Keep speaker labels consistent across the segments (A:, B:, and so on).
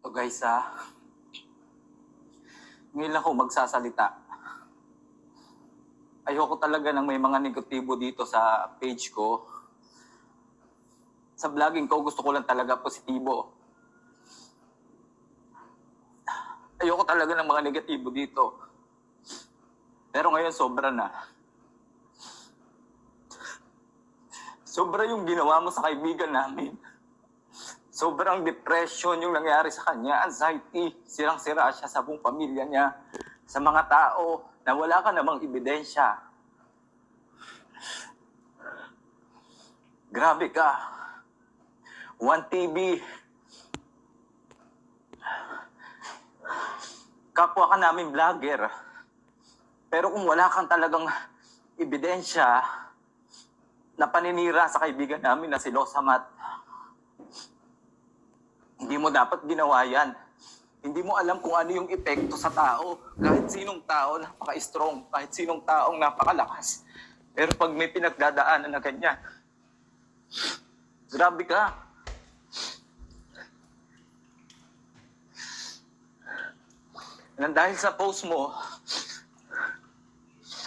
A: So guys, ngayon ako magsasalita. Ayoko talaga ng may mga negatibo dito sa page ko. Sa vlogging ko, gusto ko lang talaga positibo. Ayoko talaga ng mga negatibo dito. Pero ngayon, sobra na. Sobra yung ginawa mo sa kaibigan namin. Sobrang depression yung nangyari sa kanya, anxiety, sirang-sira siya sa buong pamilya niya, sa mga tao na wala ka namang ebidensya. Grabe ka. 1TV. Kapwa ka namin vlogger. Pero kung wala kang talagang ebidensya na paninira sa kaibigan namin na si Losamat, hindi mo dapat ginawa yan. Hindi mo alam kung ano yung epekto sa tao. Kahit sinong tao, napaka-strong. Kahit sinong taong napakalakas. Pero pag may pinagdadaanan na ganyan, grabe ka. Nang dahil sa post mo,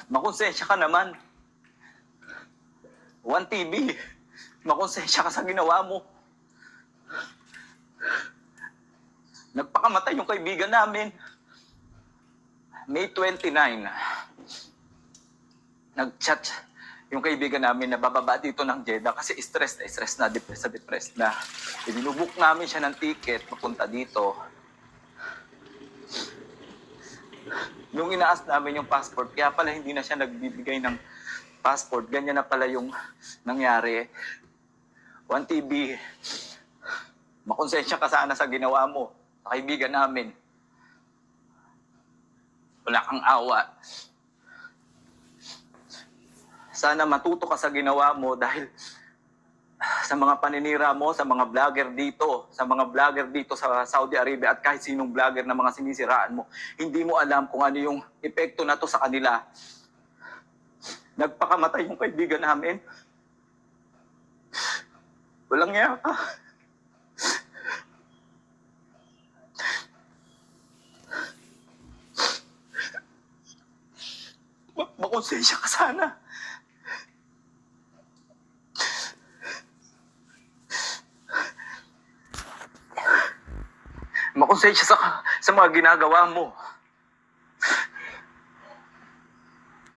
A: makonsensya ka naman. 1TV, makonsensya ka sa ginawa mo. Nagpakamatay yung kaibigan namin. May 29, nag-chat yung kaibigan namin na bababa dito ng Jeddah kasi stress na, depressed na. Ibinubuk namin siya ng ticket papunta dito. Nung inaas namin yung passport, kaya pala hindi na siya nagbibigay ng passport. Ganyan na pala yung nangyari. 1TV, makonsensya ka sana sa ginawa mo. Kaibigan namin. Wala kang awa. Sana matuto ka sa ginawa mo dahil sa mga paninira mo, sa mga vlogger dito sa Saudi Arabia at kahit sinong vlogger na mga sinisiraan mo, hindi mo alam kung ano yung epekto na to sa kanila. Nagpakamatay yung kaibigan namin. Walang iya ka. Makonsensya ka sana. Makonsensya sa mga ginagawa mo.